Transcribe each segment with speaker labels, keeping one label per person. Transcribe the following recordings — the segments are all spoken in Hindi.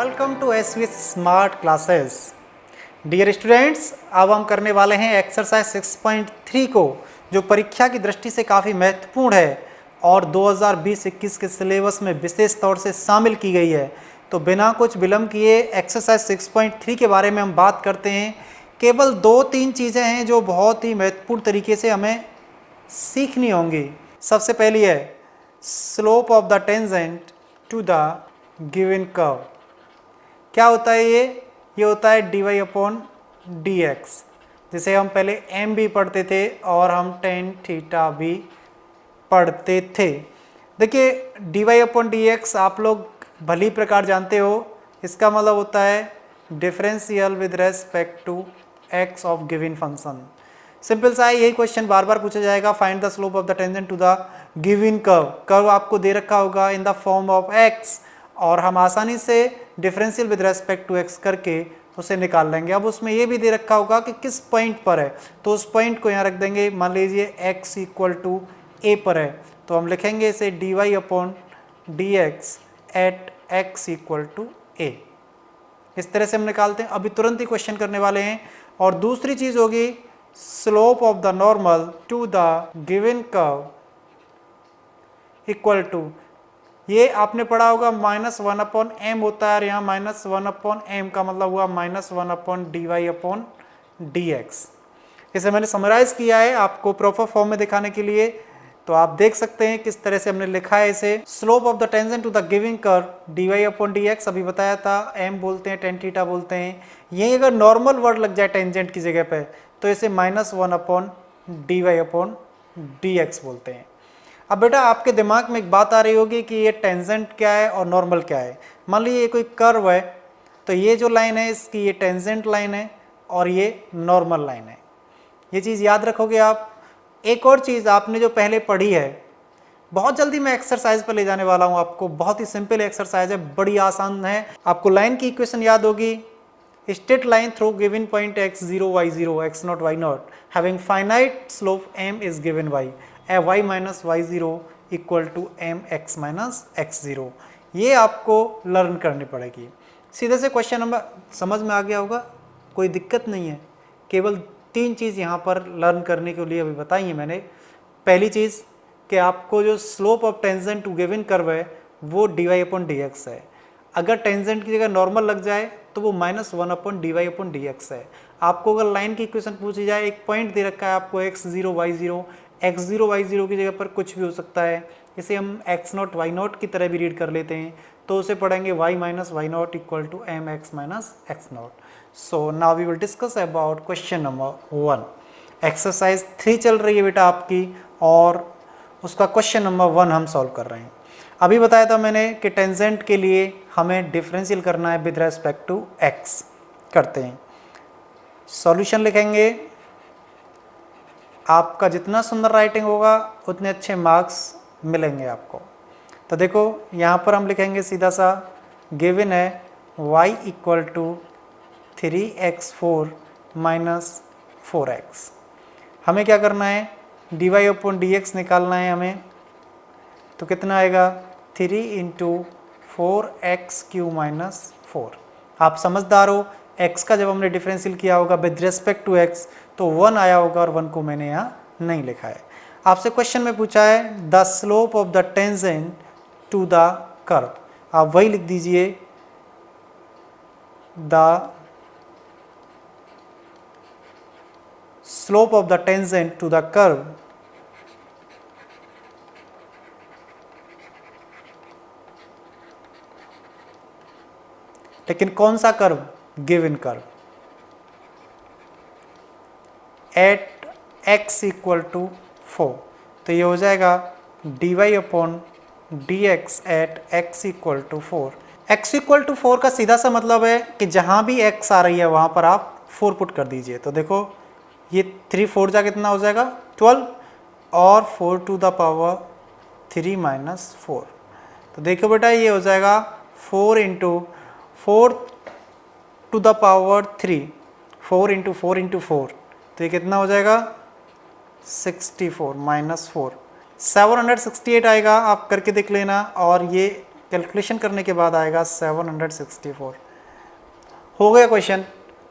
Speaker 1: Welcome to SVS smart classes. Dear students, अब हम करने वाले हैं एक्सरसाइज 6.3 को, जो परीक्षा की दृष्टि से काफ़ी महत्वपूर्ण है और 2020-21 के सिलेबस में विशेष तौर से शामिल की गई है। तो बिना कुछ विलंब किए एक्सरसाइज 6.3 के बारे में हम बात करते हैं। केवल 2-3 चीज़ें हैं जो बहुत ही महत्वपूर्ण तरीके से हमें सीखनी होंगी। सबसे पहली है slope of the tangent to the given curve. क्या होता है ये होता है dy अपॉन डी एक्स, जिसे हम पहले m भी पढ़ते थे और हम टेन थीटा भी पढ़ते थे। देखिए dy अपॉन डी एक्स आप लोग भली प्रकार जानते हो, इसका मतलब होता है differential with respect to x of given function. Simple सा है, यही क्वेश्चन बार बार पूछा जाएगा। Find the slope of the tangent to the given curve. Curve आपको दे रखा होगा in the form of x और हम आसानी से differential with respect to x करके उसे निकाल लेंगे। अब उसमें ये भी दे रखा होगा कि किस पॉइंट पर है, तो उस पॉइंट को यहाँ रख देंगे। मान लीजिए x इक्वल टू a पर है, तो हम लिखेंगे इसे dy upon D x at x equal to a। इस तरह से हम निकालते हैं। अभी तुरंत ही क्वेश्चन करने वाले हैं। और दूसरी चीज़ होगी slope of the normal to the given curve equal to, ये आपने पढ़ा होगा -1 अपॉन एम होता है और यहाँ -1 अपॉन एम का मतलब हुआ -1 upon d Y upon D x. इसे मैंने समराइज किया है आपको प्रॉपर फॉर्म में दिखाने के लिए, तो आप देख सकते हैं किस तरह से हमने लिखा है इसे। Slope of the tangent to the given curve d Y upon D x, अभी बताया था एम बोलते हैं, टेन थीटा बोलते हैं। यही अगर नॉर्मल वर्ड लग जाए टेंजेंट की जगह पे तो इसे -1 upon d Y upon D x बोलते हैं। अब बेटा आपके दिमाग में एक बात आ रही होगी कि ये टेंजेंट क्या है और नॉर्मल क्या है। मान लीजिए ये कोई कर्व है, तो ये जो लाइन है इसकी ये टेंजेंट लाइन है और ये नॉर्मल लाइन है। ये चीज़ याद रखोगे आप। एक और चीज़ आपने जो पहले पढ़ी है, बहुत जल्दी मैं एक्सरसाइज पर ले जाने वाला हूँ आपको। बहुत ही सिंपल एक्सरसाइज है, बड़ी आसान है। आपको लाइन की इक्वेशन याद होगी, straight line through given point x0 y0 x0 y0 having finite slope m is given y y minus y0 equal to M x minus x0। ये आपको लर्न करनी पड़ेगी। सीधे से क्वेश्चन नंबर समझ में आ गया होगा, कोई दिक्कत नहीं है। केवल 3 चीज़ यहाँ पर लर्न करने के लिए अभी बताई है मैंने। पहली चीज़ कि आपको जो slope of tangent to given curve है वो dy अपॉन डी एक्स है। अगर टेंजेंट की जगह नॉर्मल लग जाए तो वो -1 upon d Y upon D x है। आपको अगर लाइन की इक्वेशन पूछी जाए, एक पॉइंट दे रखा है आपको x0 y0, x0 y0 की जगह पर कुछ भी हो सकता है। इसे हम x0 y0 की तरह भी रीड कर लेते हैं, तो उसे पढ़ेंगे y minus y0 equal to M x minus x0। So now we will discuss about question number 1। Exercise 3 चल रही है बेटा आपकी और उसका क्वेश्चन नंबर 1 हम सॉल्व कर रहे हैं। अभी बताया था मैंने कि टेंजेंट के लिए हमें डिफरेंशियल करना है विद रेस्पेक्ट टू x। करते हैं, सॉल्यूशन लिखेंगे। आपका जितना सुंदर राइटिंग होगा उतने अच्छे मार्क्स मिलेंगे आपको। तो देखो यहाँ पर हम लिखेंगे सीधा सा, गिवन है y equal to 3x4 minus 4x। हमें क्या करना है, d Y upon D x निकालना है हमें। तो कितना आएगा 3 इंटू 4x³ माइनस 4। आप समझदार हो, x का जब हमने डिफरेंशियल किया होगा विद रिस्पेक्ट टू x तो 1 आया होगा और 1 को मैंने यहाँ नहीं लिखा है। आपसे क्वेश्चन में पूछा है the slope of the tangent to the curve, आप वही लिख दीजिए, the slope of the tangent to the curve लेकिन कौन सा curve, given curve at x equal to 4। तो ये हो जाएगा dy upon D x at x equal to 4। x equal to 4 का सीधा सा मतलब है कि जहाँ भी x आ रही है वहाँ पर आप 4 पुट कर दीजिए। तो देखो ये 3 4 जा कितना हो जाएगा 12 और 4 टू द पावर 3 माइनस 4। तो देखो बेटा ये हो जाएगा 4 into 4 to the power 3, 4 into 4 into 4, तो ये कितना हो जाएगा 64 माइनस 4, 768 आएगा। आप करके देख लेना। और ये कैलकुलेशन करने के बाद आएगा 764। हो गया क्वेश्चन।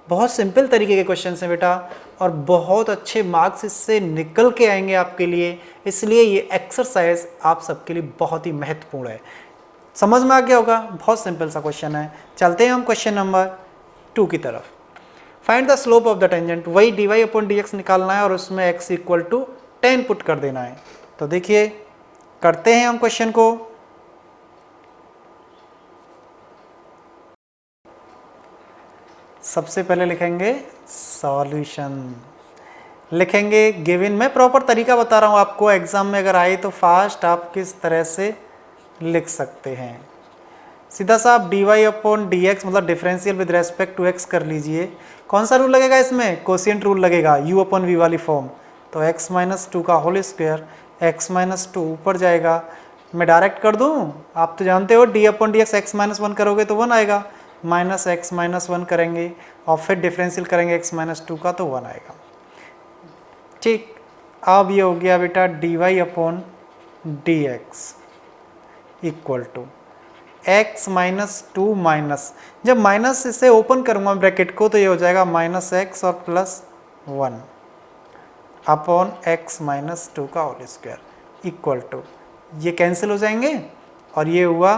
Speaker 1: बहुत सिंपल तरीके के क्वेश्चन हैं बेटा, और बहुत अच्छे मार्क्स इससे निकल के आएंगे आपके लिए, इसलिए ये एक्सरसाइज आप सबके लिए बहुत ही महत्वपूर्ण है। समझ में आ गया होगा, बहुत सिंपल सा क्वेश्चन है। चलते हैं हम क्वेश्चन नंबर 2 की तरफ। Find the slope of the tangent, वही dy अपॉन dx निकालना है और उसमें x इक्वल टू 10 पुट कर देना है। तो देखिए करते हैं हम क्वेश्चन को। सबसे पहले लिखेंगे सॉल्यूशन, लिखेंगे गिवन। मैं प्रॉपर तरीका बता रहा हूँ आपको, एग्जाम में अगर आए तो फास्ट आप किस तरह से लिख सकते हैं। सीधा सा आप dy अपॉन dx मतलब differential with respect to x कर लीजिए। कौन सा रूल लगेगा इसमें? कोशिएंट रूल लगेगा, u अपॉन v वाली फॉर्म। तो x माइनस 2 का होल स्क्वायर, x माइनस 2 ऊपर जाएगा। मैं डायरेक्ट कर दूँ, आप तो जानते हो d upon dx x minus 1 करोगे तो 1 आएगा, माइनस x माइनस 1 करेंगे और फिर डिफरेंशियल करेंगे x माइनस 2 का तो 1 आएगा। ठीक, अब ये हो गया बेटा dy upon dx equal to x minus 2 minus, जब माइनस इसे ओपन करूंगा ब्रैकेट को तो ये हो जाएगा माइनस x और प्लस 1 अपॉन x माइनस 2 का होल स्क्वायर इक्वल टू, ये कैंसिल हो जाएंगे और ये हुआ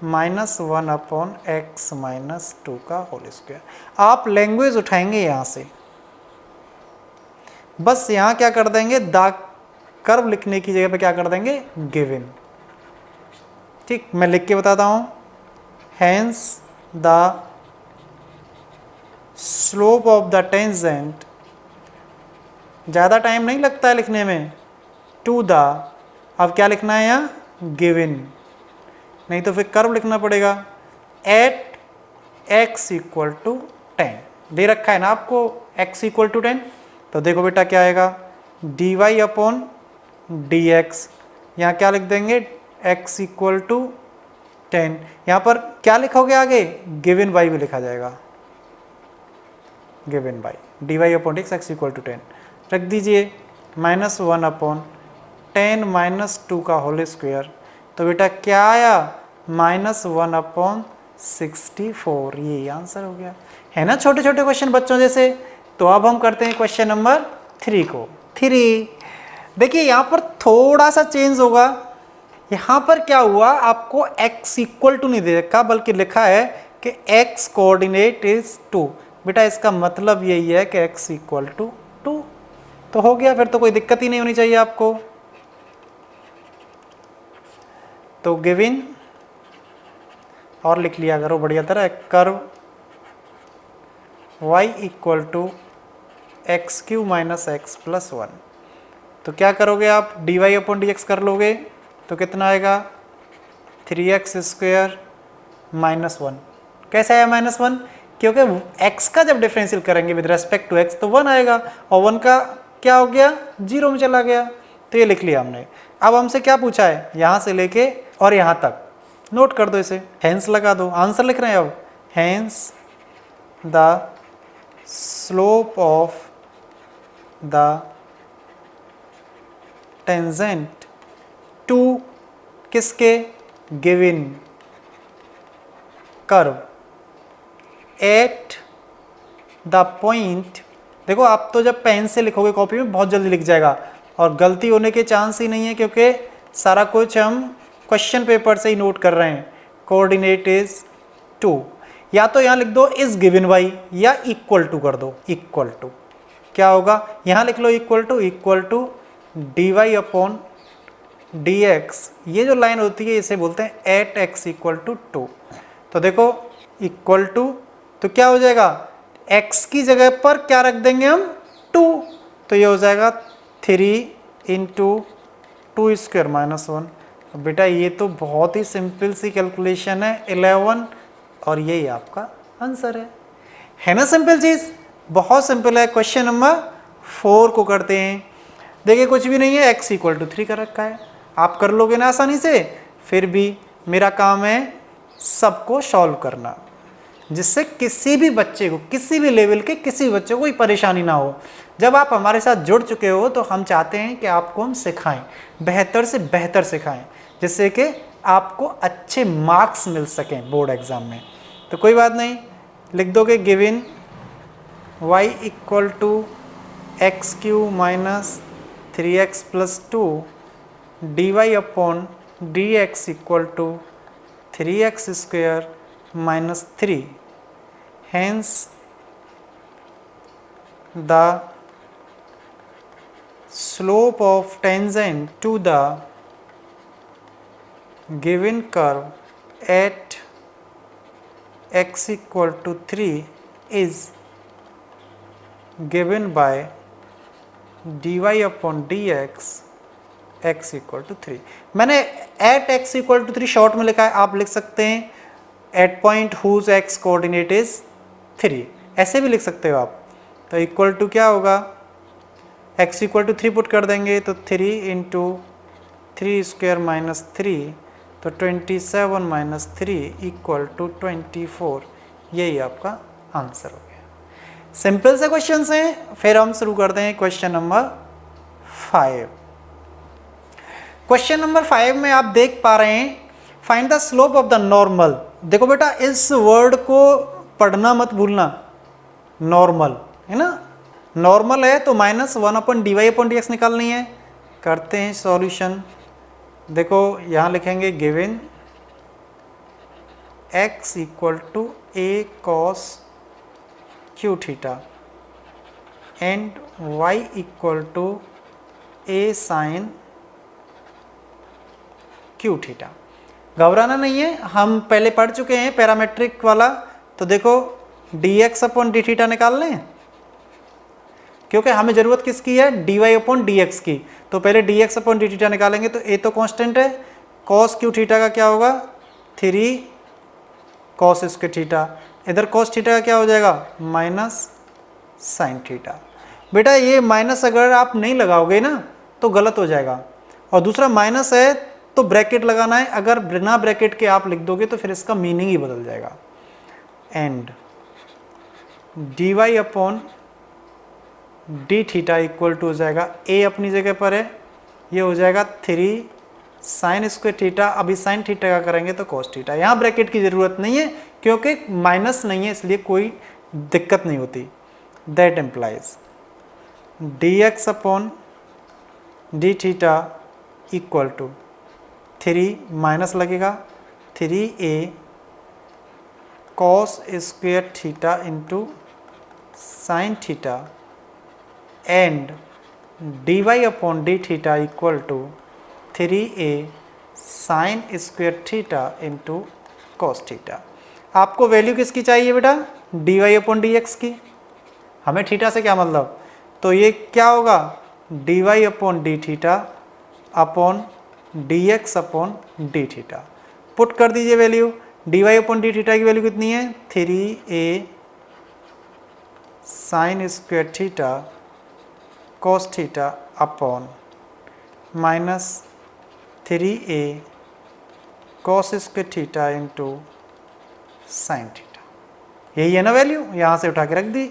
Speaker 1: माइनस 1 अपॉन x माइनस 2 का होल स्क्वायर। आप लैंग्वेज उठाएंगे यहाँ से, बस यहाँ क्या कर देंगे, द कर्व लिखने की जगह पे क्या कर देंगे, गिवन। ठीक, मैं लिख के बताता हूँ। Hence the slope of the tangent, ज़्यादा टाइम नहीं लगता है लिखने में, टू द, अब क्या लिखना है यहाँ, गिवन, नहीं तो फिर कर्व लिखना पड़ेगा, एट x इक्वल टू 10 दे रखा है ना आपको, x इक्वल टू 10। तो देखो बेटा क्या आएगा, dy अपॉन dx, यहाँ क्या लिख देंगे, x इक्वल टू 10, यहाँ पर क्या लिखोगे आगे, गिवन बाई भी लिखा जाएगा, given by dy upon dx x equal to 10 रख दीजिए, माइनस 1 अपॉन 10 माइनस 2 का होल स्क्वायर। तो बेटा क्या आया, माइनस 1 अपॉन 64, ये आंसर हो गया। है ना छोटे छोटे क्वेश्चन बच्चों जैसे। तो अब हम करते हैं क्वेश्चन नंबर 3 को। 3 देखिए यहाँ पर थोड़ा सा चेंज होगा, यहाँ पर क्या हुआ, आपको x इक्वल टू नहीं दे रखा बल्कि लिखा है कि x कोऑर्डिनेट इज 2। बेटा इसका मतलब यही है कि x इक्वल टू 2, तो हो गया, फिर तो कोई दिक्कत ही नहीं होनी चाहिए आपको। तो गिवन और लिख लिया करो बढ़िया तरह, curve y equal to x cube minus x plus 1। तो क्या करोगे आप, dy अपॉन डी एक्स कर लोगे तो कितना आएगा, 3x स्क्वायर माइनस 1। कैसे आया माइनस 1, क्योंकि x का जब डिफरेंशियल करेंगे विद रेस्पेक्ट टू x तो 1 आएगा, और 1 का क्या हो गया, 0 में चला गया। तो ये लिख लिया हमने। अब हमसे क्या पूछा है, यहाँ से लेके और यहाँ तक, नोट कर दो इसे, हैंस लगा दो, आंसर लिख रहे हैं अब, hence the slope of the tangent to किसके, given curve at the point. देखो आप तो जब पेन से लिखोगे कॉपी में बहुत जल्दी लिख जाएगा और गलती होने के चांस ही नहीं है, क्योंकि सारा कुछ हम क्वेश्चन पेपर से ही नोट कर रहे हैं। कोऑर्डिनेट इज 2, या तो यहाँ लिख दो इज गिवन बाई, या इक्वल टू कर दो, इक्वल टू क्या होगा, यहाँ लिख लो equal to D Y upon D X. ये जो लाइन होती है इसे बोलते हैं एट एक्स इक्वल टू 2। तो देखो इक्वल टू, तो क्या हो जाएगा, x की जगह पर क्या रख देंगे हम, 2, तो ये हो जाएगा 3 इंटू 2 स्क्वायर माइनस 1। बेटा ये तो बहुत ही सिंपल सी कैलकुलेशन है, 11, और यही आपका आंसर है ना सिंपल चीज़, बहुत सिंपल है। क्वेश्चन नंबर 4 को करते हैं। देखिए कुछ भी नहीं है, x इक्वल टू 3 कर रखा है, आप कर लोगे ना आसानी से। फिर भी मेरा काम है सबको सॉल्व करना, जिससे किसी भी बच्चे को, किसी भी लेवल के किसी भी बच्चे को कोई परेशानी ना हो। जब आप हमारे साथ जुड़ चुके हो तो हम चाहते हैं कि आपको हम सिखाएं, बेहतर से बेहतर सिखाएं, जिससे कि आपको अच्छे मार्क्स मिल सकें बोर्ड एग्ज़ाम में। तो कोई बात नहीं, लिख दोगे given y equal to x cube minus 3x plus 2 d Y upon D x equal to 3x square minus 3। Hence the slope of tangent to the given curve at x equal to 3 is given by dy upon dx x equal to 3। मैंने at x equal to 3 short में लिखा है, आप लिख सकते हैं at point whose x coordinate is 3, ऐसे भी लिख सकते हो आप। तो इक्वल टू क्या होगा, x इक्वल टू 3 पुट कर देंगे तो 3 इंटू 3 स्क्वेयर माइनस 3, तो 27 माइनस 3 इक्वल टू 24। यही आपका आंसर हो गया। सिंपल से क्वेश्चन हैं। फिर हम शुरू करते हैं क्वेश्चन नंबर 5। क्वेश्चन नंबर 5 में आप देख पा रहे हैं find the slope of the normal. देखो बेटा, इस वर्ड को पढ़ना मत भूलना, नॉर्मल है ना, नॉर्मल है तो -1 अपन dy अपन dx निकालनी है। करते हैं सॉल्यूशन। देखो यहाँ लिखेंगे given x equal to a cos q theta and y equal to a sin q theta. घबराना नहीं है, हम पहले पढ़ चुके हैं पैरामेट्रिक वाला। तो देखो dx अपन d थीटा निकाल लें, क्योंकि हमें ज़रूरत किसकी है, dy अपॉन dx की। तो पहले dx अपॉन डी थीटा निकालेंगे। तो a तो कांस्टेंट है, cos q थीटा का क्या होगा 3 cos स्क्वायर थीटा, इधर cos थीटा का क्या हो जाएगा माइनस साइन थीटा। बेटा ये माइनस अगर आप नहीं लगाओगे ना तो गलत हो जाएगा, और दूसरा माइनस है तो ब्रैकेट लगाना है, अगर बिना ब्रैकेट के आप लिख दोगे तो फिर इसका मीनिंग ही बदल जाएगा। And dy upon d theta equal to हो जाएगा, a अपनी जगह पर है, ये हो जाएगा 3 साइन स्क्वायर थीटा। अभी साइन थीटा का करेंगे तो कॉस थीटा। यहाँ ब्रैकेट की ज़रूरत नहीं है क्योंकि माइनस नहीं है, इसलिए कोई दिक्कत नहीं होती। That implies dx upon d theta equal to 3 minus लगेगा 3a cos square theta into sine theta and dy upon d theta equal to 3a sine square theta into cos theta. आपको वैल्यू किसकी चाहिए बेटा, dy अपॉन dx की। हमें थीटा से क्या मतलब, तो ये क्या होगा dy upon d theta upon dx upon d theta. Put कर दीजिए value, dy upon d theta की वैल्यू कितनी है 3a sine square theta cos theta upon minus 3a cos square theta into sine theta. यही है ना वैल्यू, यहाँ से उठा के रख दी।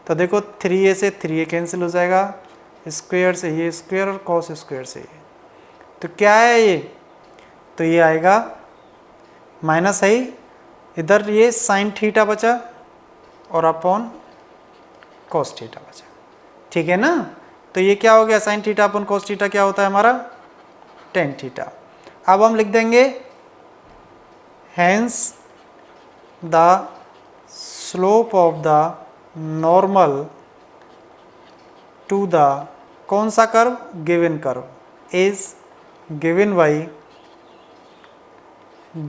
Speaker 1: तो देखो 3a से 3a कैंसिल हो जाएगा, स्क्वायर से ये स्क्वायर और cos स्क्वायर से ये, तो क्या है ये, तो ये आएगा माइनस है, इधर ये साइन थीटा बचा और अपॉन cos थीटा बचा। ठीक है ना, तो ये क्या हो गया साइन थीटा अपन cos थीटा क्या होता है हमारा tan थीटा। अब हम लिख देंगे hence the slope of the normal to the कौन सा curve, given curve is given by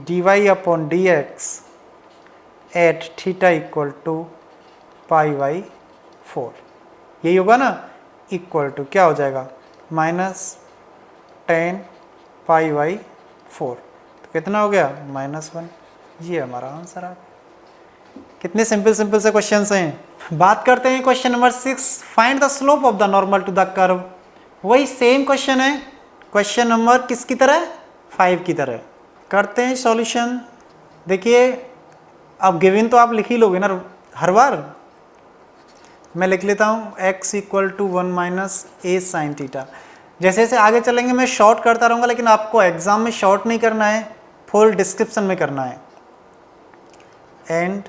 Speaker 1: dy upon dx at theta equal to π/4। यही होगा ना, इक्वल टू क्या हो जाएगा -10 π/4। तो कितना हो गया -1। ये हमारा आंसर आ गया। कितने सिंपल सिंपल से क्वेश्चंस हैं। बात करते हैं question number 6, find the slope of the normal to the curve. वही सेम क्वेश्चन है, क्वेश्चन नंबर किसकी तरह 5 की तरह। करते हैं सॉल्यूशन। देखिए अब गिवन तो आप लिख ही लोगे ना हर बार, मैं लिख लेता हूँ x equal to 1 minus a sine theta. जैसे जैसे आगे चलेंगे मैं शॉर्ट करता रहूँगा, लेकिन आपको एग्जाम में शॉर्ट नहीं करना है, फुल डिस्क्रिप्शन में करना है। And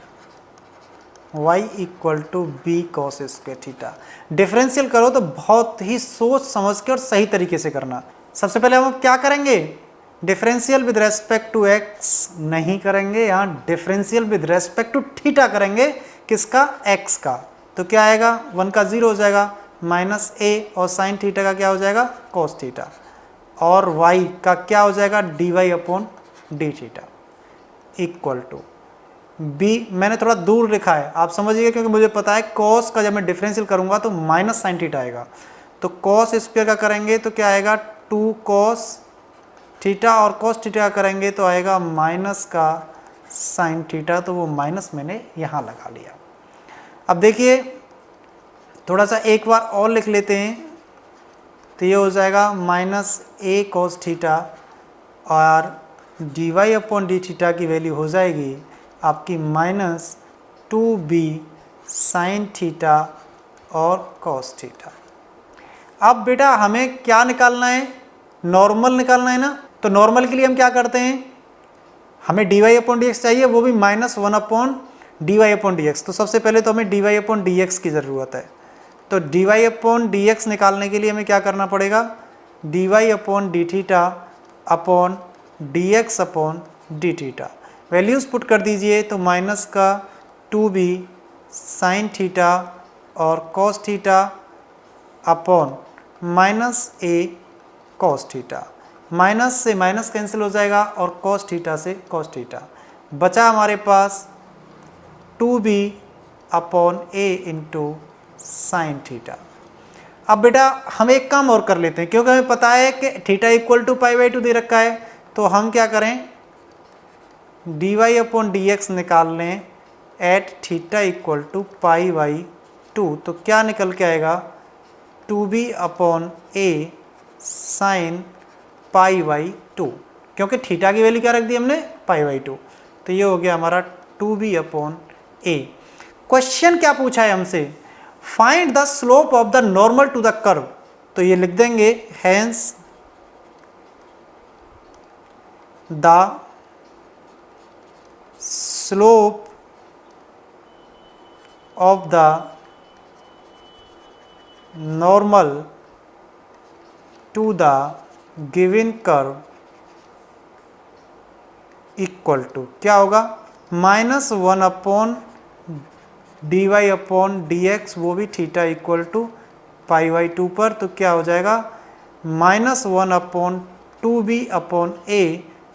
Speaker 1: y equal to b cos square theta. Differential करो तो बहुत ही सोच समझ के और सही तरीके से करना। सबसे पहले हम क्या करेंगे, differential with respect to x नहीं करेंगे, यहाँ differential with respect to theta करेंगे। किसका, x का। तो क्या आएगा, 1 का 0 हो जाएगा, माइनस ए, और साइन थीटा का क्या हो जाएगा, कॉस थीटा, और y का क्या हो जाएगा, d Y upon d theta equal to b. मैंने थोड़ा दूर लिखा है, आप समझिए, क्योंकि मुझे पता है कॉस का जब मैं डिफरेंशियल करूंगा तो माइनस साइन थीटा आएगा। तो कॉस स्क्वायर का करेंगे तो क्या आएगा, 2 कॉस थीटा, और कॉस थीटा का करेंगे तो आएगा माइनस का साइन थीटा। तो वो माइनस मैंने यहाँ लगा लिया। अब देखिए थोड़ा सा एक बार और लिख लेते हैं, तो ये हो जाएगा माइनस ए कॉस थीटा, और d Y upon d theta की वैल्यू हो जाएगी आपकी माइनस 2b साइन थीटा और कॉस थीटा। अब बेटा हमें क्या निकालना है, नॉर्मल निकालना है ना। तो नॉर्मल के लिए हम क्या करते हैं, हमें d Y upon D x चाहिए, वो भी minus 1 upon d Y upon D x. तो सबसे पहले तो हमें d Y upon D x की ज़रूरत है। तो d Y upon D x निकालने के लिए हमें क्या करना पड़ेगा, d Y upon d theta upon D x upon d theta. Values put कर दीजिए, तो माइनस का 2b साइन थीटा और cos theta upon minus a cos theta. Minus से माइनस कैंसिल हो जाएगा और कॉस थीटा से कॉस थीटा। बचा हमारे पास 2b अपॉन ए इंटू साइन थीटा। अब बेटा हम एक काम और कर लेते हैं, क्योंकि हमें पता है कि theta equal to pi by 2 दे रखा है। तो हम क्या करें, d Y upon D x निकाल लें at theta equal to pi by 2। तो क्या निकल के आएगा, 2b upon a sine pi by 2, क्योंकि थीटा की वैल्यू क्या रख दी हमने, पाई बाई 2। तो ये हो गया हमारा 2b अपॉन ए। क्वेश्चन क्या पूछा है हमसे, find the slope of the normal to the curve. तो ये लिख देंगे, hence the slope of the normal to the given curve equal to क्या होगा, minus 1 upon d Y upon D x, वो भी theta equal to pi by 2 पर। तो क्या हो जाएगा, माइनस 1 अपॉन 2b अपॉन ए।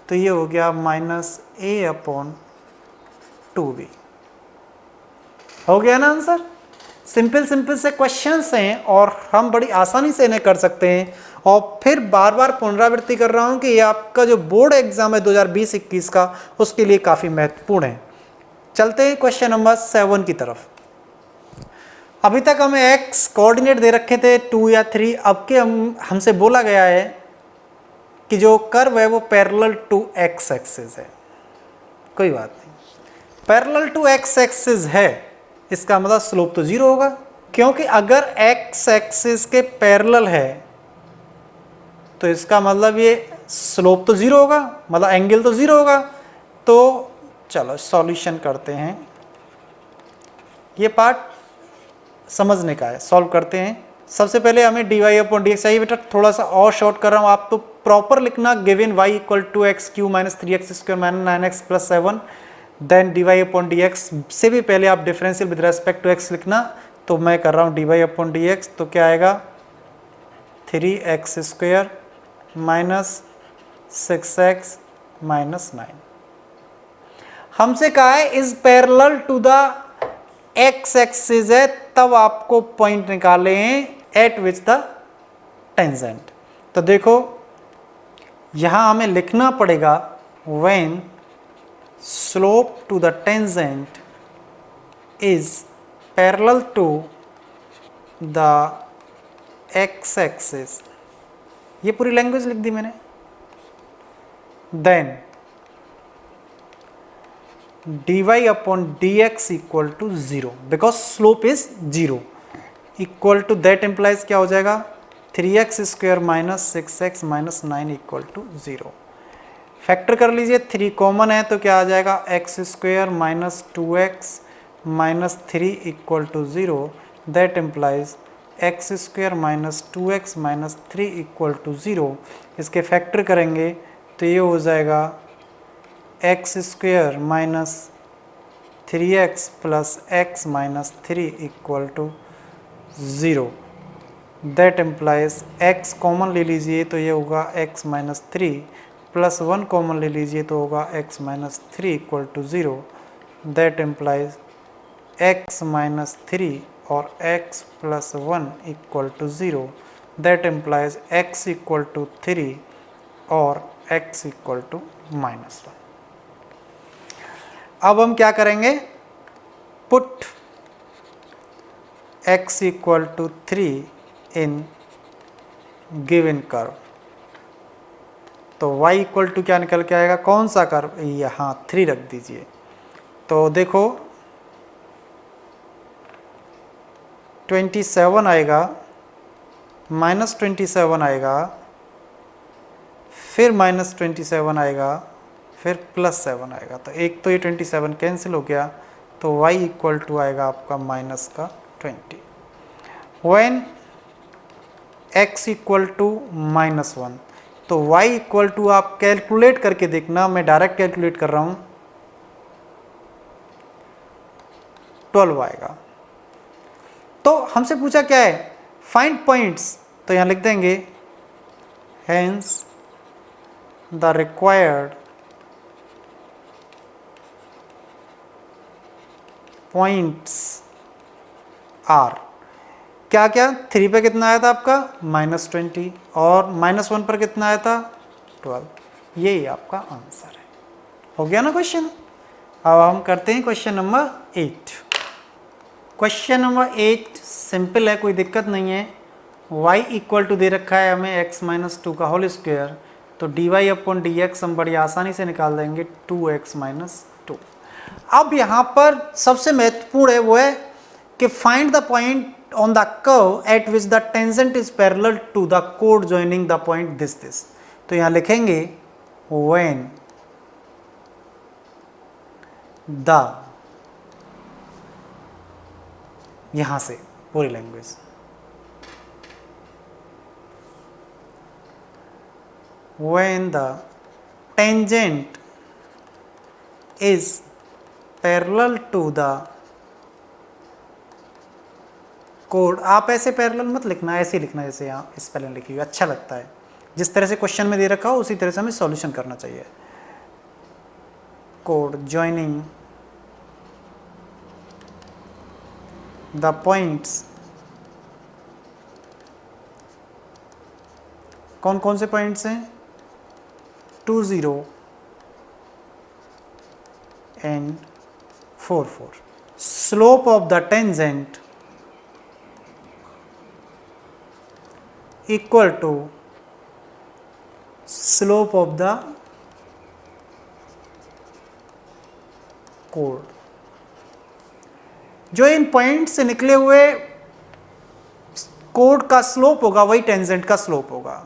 Speaker 1: तो ये हो गया माइनस ए अपॉन 2b। हो गया ना आंसर। सिंपल सिंपल से क्वेश्चंस हैं और हम बड़ी आसानी से इन्हें कर सकते हैं। और फिर बार बार पुनरावृत्ति कर रहा हूं कि ये आपका जो बोर्ड एग्जाम है 2020-21 का, उसके लिए काफ़ी महत्वपूर्ण है। चलते हैं क्वेश्चन नंबर 7 की तरफ। अभी तक हमें एक्स कोऑर्डिनेट दे रखे थे 2 या 3। अब के हमसे बोला गया है कि जो कर्व है वो पैरेलल टू एक्स एक्सिस है। कोई बात नहीं, पैरेलल टू एक्स एक्सिस है, इसका मतलब स्लोप तो 0 होगा, क्योंकि अगर एक्स एक्सिस के पैरेलल है तो इसका मतलब ये स्लोप तो 0 होगा, मतलब एंगल तो 0 होगा। तो चलो सॉल्यूशन करते हैं, ये पार्ट समझने का है, सॉल्व करते हैं। सबसे पहले हमें d Y upon D x चाहिए। बेटा थोड़ा सा और शॉर्ट कर रहा हूँ, आप तो प्रॉपर लिखना, given y equal to x cube minus 3x square minus 9x plus 7, then d Y upon D x से भी पहले आप differential with respect to x लिखना। तो मैं कर रहा हूँ d Y upon D x, तो क्या आएगा 3x square minus 6x minus 9। हमसे कहा है is parallel to the x axis है, तब आपको पॉइंट निकाले हैं एट विच द टेंजेंट। तो देखो यहां हमें लिखना पड़ेगा when slope to the tangent is parallel to the x axis. ये पूरी लैंग्वेज लिख दी मैंने। Then dy upon dx equal to 0, because slope is 0। Equal to, that implies क्या हो जाएगा, 3x square minus 6x minus 9 equal to 0। Factor कर लीजिए, 3 कॉमन है तो क्या आ जाएगा, x square minus 2x minus 3 equal to 0। That implies x square minus 2x minus 3 equal to 0। इसके फैक्टर करेंगे तो ये हो जाएगा x square minus 3x plus x minus 3 equal to 0। That implies x common ले लीजिए तो ये होगा x माइनस 3 प्लस 1 कॉमन ले लीजिए तो होगा x minus 3 equal to 0। That implies x minus 3 और x plus 1 equal to 0। That implies x equal to 3 और x इक्वल टू माइनस 1। अब हम क्या करेंगे, put x equal to 3 in given curve. तो y इक्वल टू क्या निकल के आएगा, कौन सा कर्व, यहाँ 3 रख दीजिए। तो देखो 27 आएगा, माइनस 27 आएगा, फिर माइनस 27 आएगा, फिर प्लस 7 आएगा। तो एक तो ये 27 कैंसिल हो गया, तो y इक्वल टू आएगा आपका माइनस का 20। When x equal to minus 1, तो y इक्वल टू आप कैलकुलेट करके देखना, मैं डायरेक्ट कैलकुलेट कर रहा हूँ, 12 आएगा। तो हमसे पूछा क्या है, फाइंड पॉइंट्स, तो यहाँ लिख देंगे hence the required points are, क्या क्या, 3 पे कितना आया था आपका -20 और -1 पर कितना आया था 12। यही आपका आंसर है। हो गया ना क्वेश्चन। अब हम करते हैं question number 8। Question number 8 simple है, कोई दिक्कत नहीं है। y इक्वल टू दे रखा है हमें x माइनस 2 का होल स्क्वायर, तो dy अपॉन dx हम बड़ी आसानी से निकाल देंगे 2x माइनस 2। अब यहाँ पर सबसे महत्वपूर्ण है वो है कि find the point on the curve at which the tangent is parallel to the कोड जॉइनिंग द पॉइंट दिस। तो यहाँ लिखेंगे व्हेन द, यहाँ से पूरी language, when the tangent is parallel to the chord, आप ऐसे पैरेलल मत लिखना, ऐसे ही लिखना जैसे यहाँ स्पेलिंग लिखी हुई, अच्छा लगता है। जिस तरह से क्वेश्चन में दे रखा हो उसी तरह से हमें सॉल्यूशन करना चाहिए। कोड जॉइनिंग द पॉइंट्स, कौन कौन से पॉइंट्स हैं, 2 0 and 4 4। Slope of the tangent equal to slope of the कोड। जो इन पॉइंट से निकले हुए कोड का स्लोप होगा वही टेंजेंट का स्लोप होगा।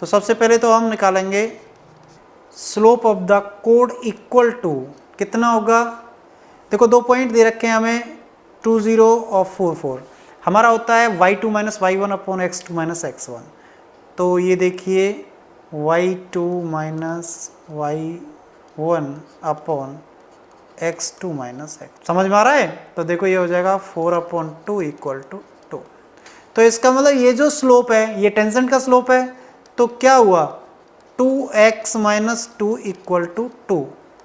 Speaker 1: तो सबसे पहले तो हम निकालेंगे स्लोप ऑफ द कोड इक्वल टू कितना होगा, देखो 2 पॉइंट दे रखे हैं हमें 2 0 और 4 4। हमारा होता है y2 minus y1 upon x2 minus x1। तो ये देखिए y2 minus y1 upon x2 minus x, समझ में आ रहा है। तो देखो ये हो जाएगा 4 अपॉन 2 इक्वल टू 2। तो इसका मतलब ये जो स्लोप है ये टेंजेंट का स्लोप है। तो क्या हुआ 2x minus 2 equal to 2,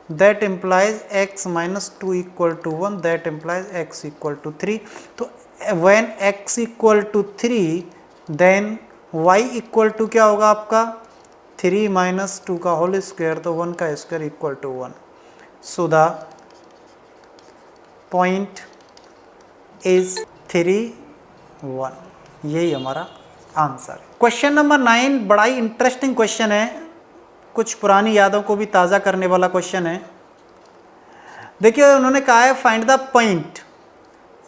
Speaker 1: that implies x minus 2 equal to 1, that implies x equal to 3। तो when x equal to 3 then y equal to क्या होगा आपका 3 माइनस 2 का होल स्क्वायर, तो 1 का square equal to 1। So the point is 3 1। यही हमारा आंसर है। क्वेश्चन नंबर 9 बड़ा ही इंटरेस्टिंग क्वेश्चन है, कुछ पुरानी यादों को भी ताज़ा करने वाला क्वेश्चन है। देखिए उन्होंने कहा है find the point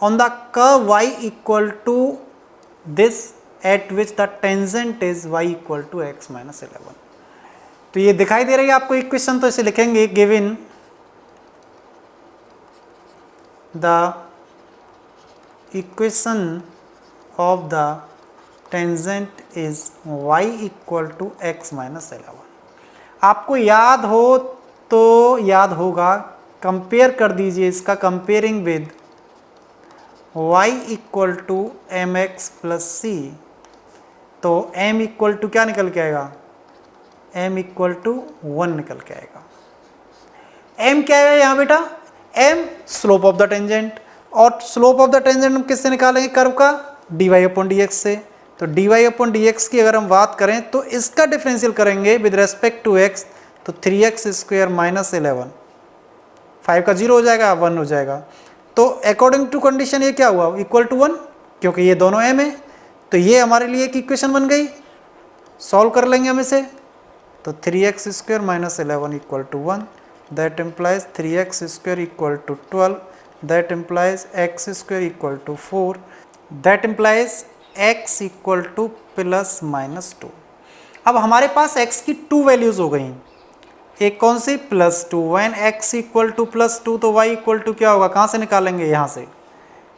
Speaker 1: on the curve y equal to this at which the tangent is y equal to x minus 11। तो ये दिखाई दे रही है आपको इक्वेशन, तो इसे लिखेंगे given the equation of the tangent is y equal to x minus 11। आपको याद हो तो याद होगा, कंपेयर कर दीजिए इसका, comparing with y equal to M X plus C. तो m इक्वल टू क्या निकल के आएगा, m इक्वल टू 1 निकल के आएगा। m क्या है यहाँ बेटा, m slope of the tangent, और स्लोप ऑफ द टेंजेंट हम किससे निकालेंगे, कर्व का dy अपॉन dx से। तो dy अपॉन dx की अगर हम बात करें तो इसका डिफरेंशियल करेंगे विद रेस्पेक्ट टू x, तो 3x स्क्वायर माइनस 11, 5 का 0 हो जाएगा, 1 हो जाएगा। तो अकॉर्डिंग टू कंडीशन ये क्या हुआ, इक्वल टू 1, क्योंकि ये दोनों m है। तो ये हमारे लिए एक इक्वेशन बन गई, सॉल्व कर लेंगे हम इसे। तो 3x square minus 11 equal to 1, that implies 3x square equal to 12, that implies x square equal to 4, that implies x equal to plus minus 2। अब हमारे पास x की 2 वैल्यूज हो गई, एक कौन सी, plus 2। When x equal to plus 2 तो y इक्वल टू क्या होगा, कहाँ से निकालेंगे, यहाँ से।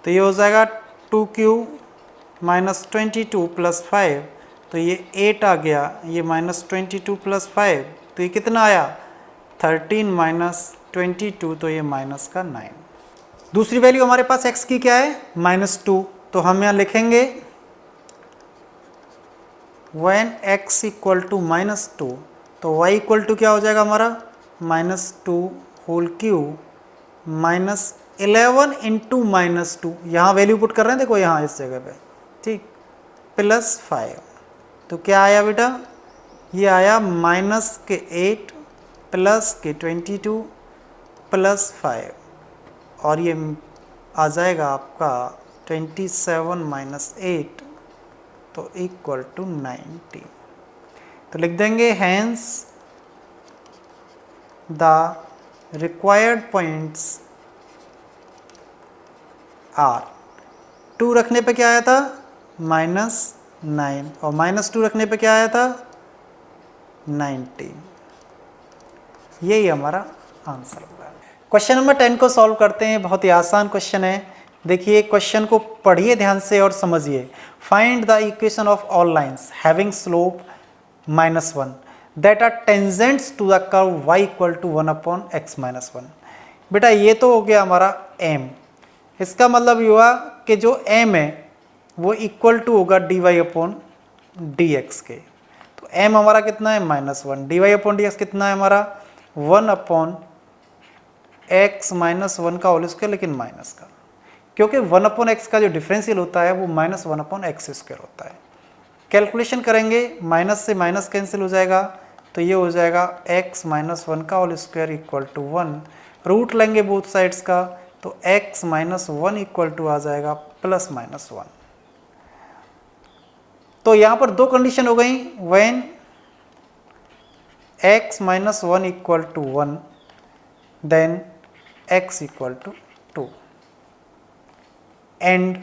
Speaker 1: तो ये हो जाएगा 2q माइनस 22 प्लस 5, तो ये 8 आ गया, ये माइनस 22 प्लस 5, तो ये कितना आया, 13 माइनस 22, तो ये माइनस का 9। दूसरी वैल्यू हमारे पास x की क्या है, माइनस 2। तो हम यहाँ लिखेंगे when x equal to minus 2, तो y इक्वल टू क्या हो जाएगा हमारा, minus 2 whole cube minus 11 into minus 2, यहाँ वैल्यू पुट कर रहे हैं, देखो यहाँ इस जगह पे, ठीक, प्लस 5। तो क्या आया बेटा, ये आया माइनस के 8 प्लस के 22 प्लस 5, और ये आ जाएगा आपका 27 माइनस 8, तो इक्वल टू 90। तो लिख देंगे hence the required points are, 2 रखने पे क्या आया था, माइनस 9, और माइनस 2 रखने पे क्या आया था, 19। यही हमारा आंसर होगा। क्वेश्चन नंबर 10 को सॉल्व करते हैं, बहुत ही आसान क्वेश्चन है। देखिए क्वेश्चन को पढ़िए ध्यान से और समझिए। Find the equation of all lines having slope -1 that are tangents to the curve y equal to 1 upon x minus 1। बेटा ये तो हो गया हमारा m, इसका मतलब ये हुआ कि जो m है वो इक्वल टू होगा dy अपॉन dx के। तो m हमारा कितना है, -1, dy अपॉन dx कितना है हमारा, 1 अपॉन x माइनस 1 का होल स्क्वायर, लेकिन माइनस का, क्योंकि 1 अपॉन एक्स का जो डिफरेंशियल होता है वो -1 अपॉन एक्स स्क्वायर होता है। कैलकुलेशन करेंगे, माइनस से माइनस कैंसिल हो जाएगा, तो ये हो जाएगा x माइनस 1 का whole square equal to 1, root लेंगे बोथ साइड्स का, तो x माइनस 1 इक्वल टू आ जाएगा प्लस माइनस 1। तो यहाँ पर दो कंडीशन हो गई, when x minus 1 equal to 1 then x equal to 2, and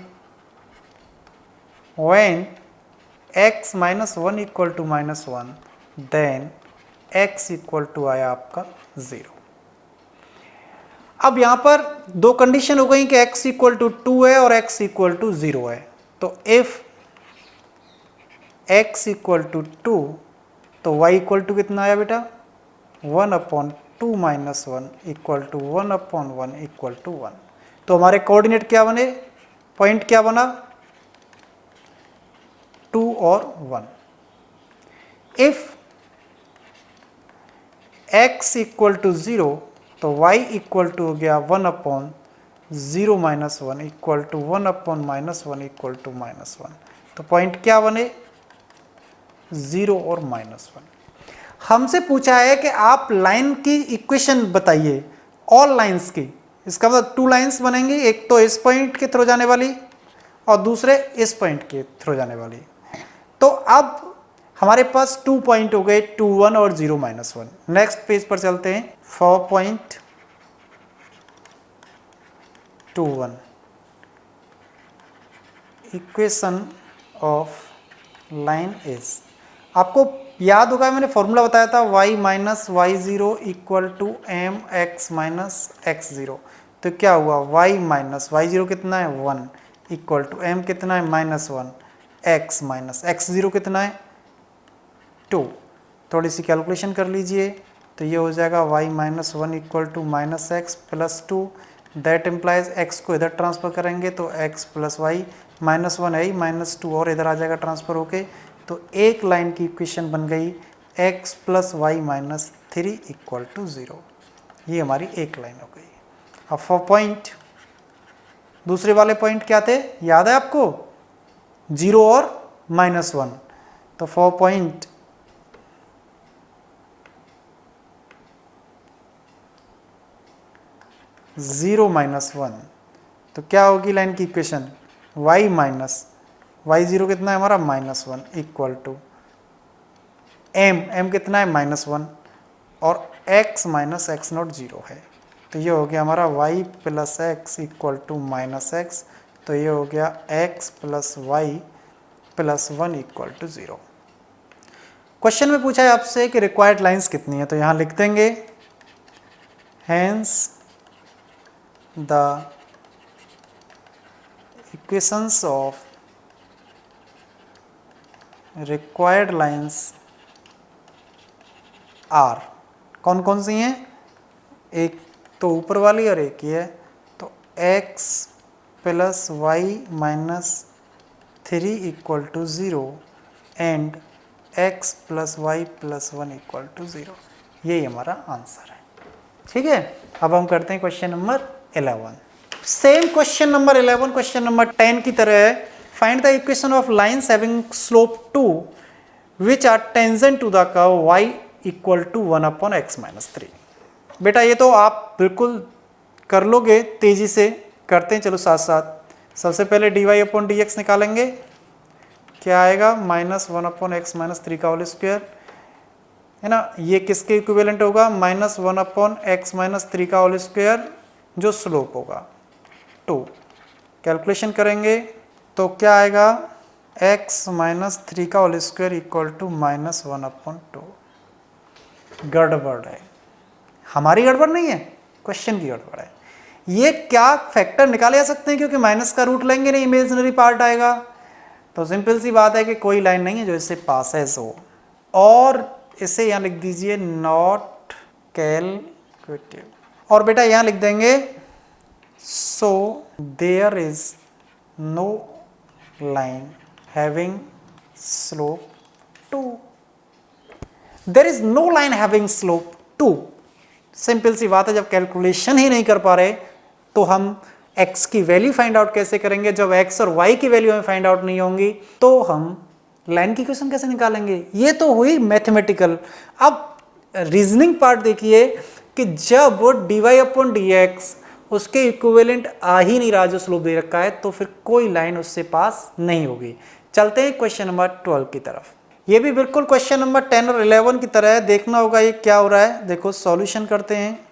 Speaker 1: when x minus 1 equal to -1 then x equal to आया आपका 0। अब यहाँ पर दो कंडीशन हो गई कि x इक्वल टू 2 है और x इक्वल टू 0 है। तो इफ x इक्वल टू 2 तो y इक्वल टू कितना आया बेटा, 1 upon 2 minus 1 equal to 1 upon 1 equal to 1। तो हमारे कोऑर्डिनेट क्या बने, पॉइंट क्या बना, 2 और 1। इफ x इक्वल टू 0 तो y इक्वल टू हो गया 1 upon 0 minus 1 equal to 1 upon minus 1 equal to -1। तो पॉइंट क्या बने, 0 और -1। हमसे पूछा है कि आप लाइन की इक्वेशन बताइए ऑल लाइंस की, इसका मतलब 2 लाइंस बनेंगी, एक तो इस पॉइंट के थ्रू जाने वाली और दूसरे इस पॉइंट के थ्रू जाने वाली। तो अब हमारे पास 2 पॉइंट हो गए, 2 1 और 0 -1। नेक्स्ट पेज पर चलते हैं, 4.21 इक्वेशन ऑफ लाइन इज, आपको याद होगा मैंने फॉर्मूला बताया था y minus y zero equal to M x minus x zero. तो क्या हुआ y माइनस वाई ज़ीरो कितना है 1 इक्वल टू m कितना है -1 x माइनस एक्स ज़ीरो कितना है 2। थोड़ी सी कैलकुलेशन कर लीजिए तो ये हो जाएगा y minus one equal to minus x plus two. That implies x को इधर ट्रांसफ़र करेंगे तो x प्लस वाई -1 है ही -2 और इधर आ जाएगा ट्रांसफ़र होके। तो एक लाइन की इक्वेशन बन गई x plus y minus three equal to 0। ये हमारी एक लाइन हो गई। अब फॉर पॉइंट, दूसरे वाले पॉइंट क्या थे याद है आपको 0 और -1। तो फॉर पॉइंट 0 -1 तो क्या होगी लाइन की equation y minus y zero कितना है हमारा -1 इक्वल टू m कितना है -1 और x माइनस एक्स नॉट 0 है। तो ये हो गया हमारा y plus x equal to minus x. तो ये हो गया x plus y plus 1 equal to 0। Question में पूछा है आपसे कि रिक्वायर्ड लाइंस कितनी है, तो यहाँ लिख देंगे hence the equations of required lines are, कौन कौन सी हैं, एक तो ऊपर वाली और एक ही है। तो x plus y minus three equal to 0 and x plus y plus 1 equal to 0। यही हमारा आंसर है। ठीक है, अब हम करते हैं question number 11। Same question number 11 question number 10 की तरह है। Find the equation of lines having slope 2 which are tangent to the curve y equal to 1/x minus 3। बेटा ये तो आप बिल्कुल कर लोगे, तेजी से करते हैं, चलो साथ साथ। सबसे पहले dy/dx निकालेंगे, क्या आएगा -1/x माइनस 3 का होल स्क्वायर है ना। ये किसके इक्विवेलेंट होगा -1/x माइनस 3 का होल स्क्वायर जो स्लोप होगा 2। कैलकुलेशन करेंगे तो क्या आएगा x माइनस 3 का होल स्क्वायर इक्वल टू -1/2। गड़बड़ है, हमारी गड़बड़ नहीं है, क्वेश्चन की गड़बड़ है। ये क्या फैक्टर निकाले जा सकते हैं, क्योंकि माइनस का रूट लेंगे नहीं, इमेजिनरी पार्ट आएगा। तो सिंपल सी बात है कि कोई लाइन नहीं है जो इससे पासेस हो, और इसे यहाँ लिख दीजिए नॉट कैलकुलेटिव। और बेटा यहाँ लिख देंगे so there is no line having slope 2। There is no line having slope 2। Simple सी बात है, जब कैलकुलेशन ही नहीं कर पा रहे तो हम x की वैल्यू फाइंड आउट कैसे करेंगे। जब x और y की वैल्यू हमें फाइंड आउट नहीं होंगी तो हम लाइन की इक्वेशन कैसे निकालेंगे। ये तो हुई मैथमेटिकल। अब रीजनिंग पार्ट देखिए कि जब dy/dx उसके इक्विवेलेंट आ ही नहीं रहा जो स्लोप दे रखा है, तो फिर कोई लाइन उससे पास नहीं होगी। चलते हैं क्वेश्चन नंबर 12 की तरफ। ये भी बिल्कुल क्वेश्चन नंबर 10 और 11 की तरह है। देखना होगा ये क्या हो रहा है। देखो सॉल्यूशन करते हैं।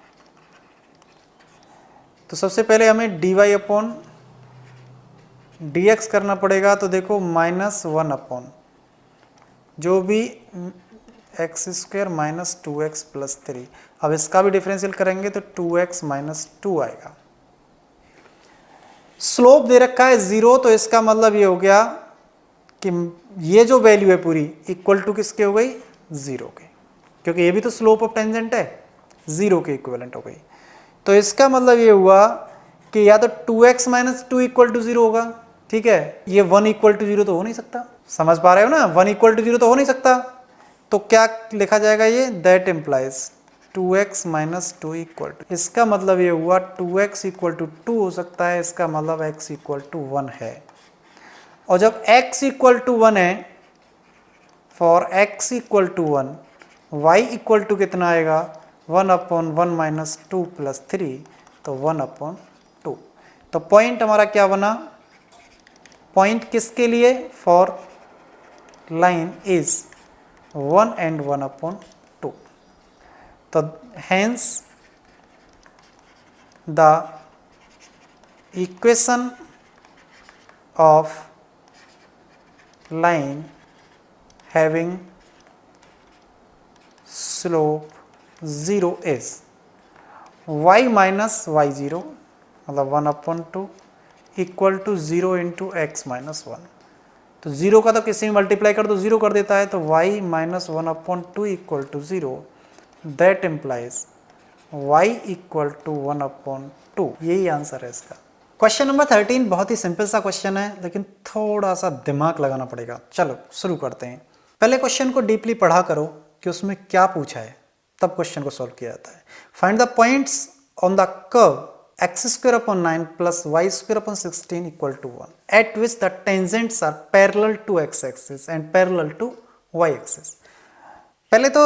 Speaker 1: तो सबसे पहले हमें dy/dx करना पड़ेगा। तो देखो -1 जो भी x² माइनस 2x प्लस 3। अब इसका भी डिफरेंशियल करेंगे तो 2x माइनस 2 आएगा। स्लोप दे रखा है 0, तो इसका मतलब ये हो गया कि ये जो वैल्यू है पूरी इक्वल टू किसके हो गई 0 के, क्योंकि ये भी तो स्लोप ऑफ टेंजेंट है, 0 के इक्विवेलेंट हो गई। तो इसका मतलब ये हुआ कि या तो 2x माइनस 2 इक्वल टू 0 होगा। ठीक है, ये 1 इक्वल टू 0 तो हो नहीं सकता, समझ पा रहे हो ना, 1 इक्वल टू 0 तो हो नहीं सकता। तो क्या लिखा जाएगा ये, that implies 2x minus 2 equal to, इसका मतलब ये हुआ 2x इक्वल टू 2 हो सकता है, इसका मतलब x इक्वल टू 1 है। और जब x इक्वल टू 1 है, for x equal to 1 y equal to कितना आएगा 1/1 माइनस 2 प्लस 3, तो 1/2। तो पॉइंट हमारा क्या बना, पॉइंट किसके लिए, फॉर लाइन इज 1 and 1/2। तो hence the equation of line having slope 0 is y minus y0 मतलब 1/2 equal to 0 into x minus 1। तो 0 का तो किसी में मल्टीप्लाई कर दो 0 कर देता है, तो y minus 1/2 equal to 0, that implies y equal to 1/2। यही आंसर है इसका। क्वेश्चन नंबर 13 बहुत ही सिंपल सा क्वेश्चन है, लेकिन थोड़ा सा दिमाग लगाना पड़ेगा। चलो शुरू करते हैं। पहले क्वेश्चन को डीपली पढ़ा करो कि उसमें क्या पूछा है, तब क्वेश्चन को सॉल्व किया जाता है। Find the points on the curve x² / 9 plus y² / 16 equal to 1 at which the tangents are parallel to x-axis and parallel to y-axis। पहले तो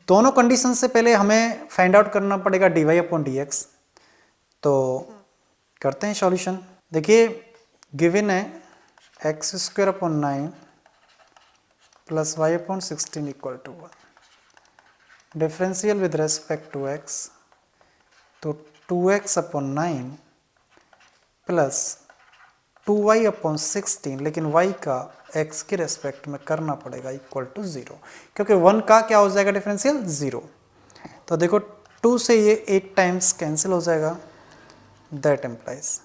Speaker 1: दोनों कंडीशन से पहले हमें फाइंड आउट करना पड़ेगा dy/dx। तो करते हैं सॉल्यूशन। देखिए गिवन है x² / 9 plus y/16 equal to 1, differential with respect to x, तो 2x/9 प्लस 2y/16, लेकिन y का x के रेस्पेक्ट में करना पड़ेगा इक्वल टू 0, क्योंकि 1 का क्या हो जाएगा डिफरेंशियल 0। तो देखो 2 से ये 8 टाइम्स कैंसिल हो जाएगा, दैट इम्प्लाइज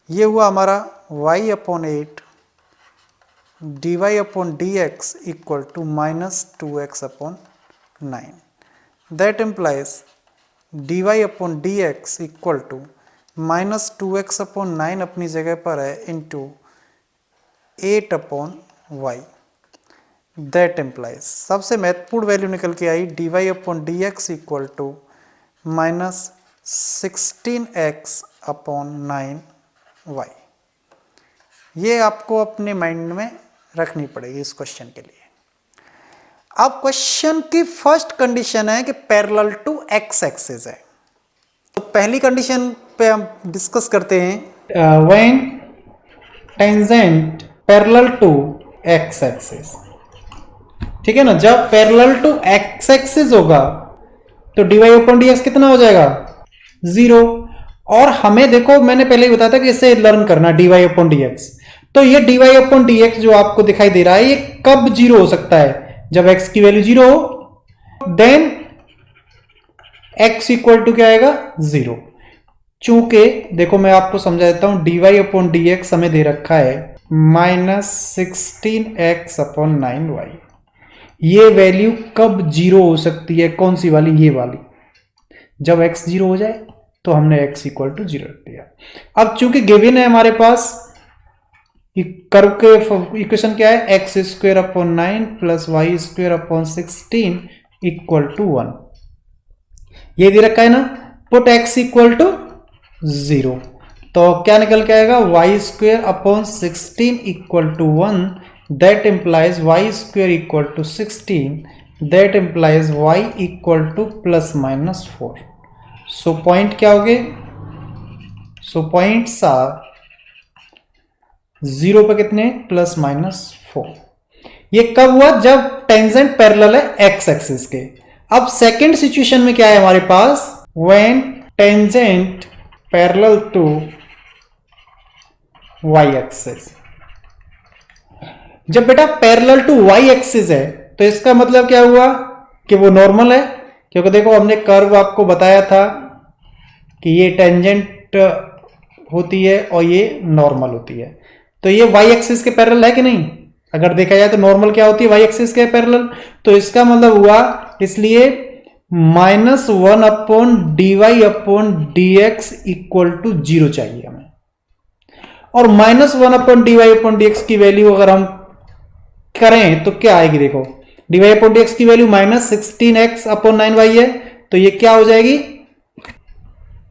Speaker 1: ये हुआ हमारा y/8 dy/dx equal to -2x/9, that implies dy/dx equal to -2x/9 अपनी जगह पर है इंटू 8/y, दैट इम्प्लाइज सबसे महत्वपूर्ण वैल्यू निकल के आई dy/dx इक्वल टू -16x/9y। ये आपको अपने माइंड में रखनी पड़ेगी इस क्वेश्चन के लिए। अब क्वेश्चन की फर्स्ट कंडीशन है कि पैरेलल टू एक्स एक्सिस है। तो पहली कंडीशन पे हम डिस्कस करते हैं when tangent parallel to x axis. ठीक है ना, जब पैरेलल टू एक्स एक्सिस होगा तो dy/dx कितना हो जाएगा 0। और हमें देखो मैंने पहले ही बताया था कि इसे लर्न करना dy/dx। तो ये dy/dx जो आपको दिखाई दे रहा है ये कब 0 हो सकता है, जब x की वैल्यू 0 हो, देन x इक्वल टू क्या आएगा 0। चूंकि देखो मैं आपको समझा देता हूं dy/dx हमें दे रखा है -16x/9y। ये वैल्यू कब 0 हो सकती है, कौन सी वाली, ये वाली। जब x 0 हो जाए तो हमने x इक्वल टू 0 रख दिया। अब चूंकि गिवन है हमारे पास कर्व के इक्वेशन क्या है x² / 9 plus y² / 16 equal to 1, ये दे रखा है ना। पुट x इक्वल टू 0, तो क्या निकल के आएगा y² / 16 equal to 1, that implies y² equal to 16, that implies y equal to ±4। So point क्या हो गए, सो पॉइंट्स आर 0 पे कितने ±4। ये कब हुआ, जब टेंजेंट पैरेलल है एक्स एक्सिस के। अब सेकंड सिचुएशन में क्या है हमारे पास, when tangent parallel to Y axis. जब बेटा पैरेलल टू वाई एक्सिस है तो इसका मतलब क्या हुआ कि वो नॉर्मल है, क्योंकि देखो हमने कर्व आपको बताया था कि ये टेंजेंट होती है और ये नॉर्मल होती है। तो ये वाई एक्सिस के पैरेलल है कि नहीं, अगर देखा जाए तो नॉर्मल क्या होती है वाई एक्सिस के पैरेलल। तो इसका मतलब हुआ, इसलिए -1/dy/dx इक्वल टू 0 चाहिए हमें। और -1/dy/dx की वैल्यू अगर हम करें तो क्या आएगी, देखो dy/dx की वैल्यू -16x/9y है, तो ये क्या हो जाएगी,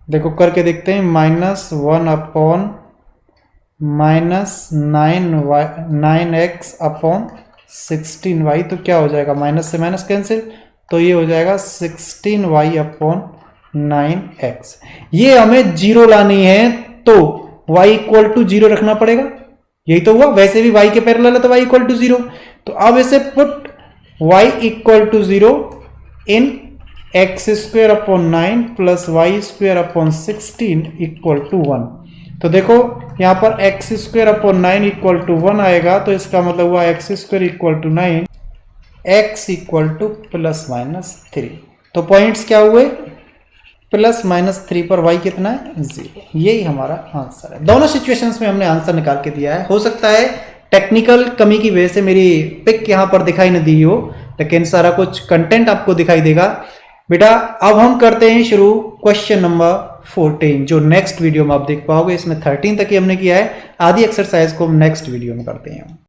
Speaker 1: देखो करके देखते हैं, -9x/16y, तो क्या हो जाएगा, माइनस से माइनस कैंसिल, तो ये हो जाएगा 16y/9x। ये हमें 0 लानी है तो y इक्वल टू 0 रखना पड़ेगा, यही तो हुआ। वैसे भी y के पैरेलल है तो y इक्वल टू 0। तो अब इसे put y equal to 0 in x² / 9 plus y² / 16 equal to 1। तो देखो यहाँ पर x square upon 9 equal to 1 आएगा, तो इसका मतलब हुआ x square equal to 9, x equal to plus minus 3। तो पॉइंट्स क्या हुए, प्लस माइनस 3 पर y कितना है, 0। यही हमारा आंसर है। दोनों सिचुएशंस में हमने आंसर निकाल के दिया है। हो सकता है टेक्निकल कमी की वजह से मेरी पिक यहाँ पर दिखाई न दी हो, लेकिन सारा कुछ कंटेंट आपको दिखाई देगा। बेटा अब हम करते हैं शुरू क्वेश्चन नंबर 14, जो नेक्स्ट वीडियो में आप देख पाओगे। इसमें 13 तक ही हमने किया है, आधी एक्सरसाइज को हम नेक्स्ट वीडियो में करते हैं।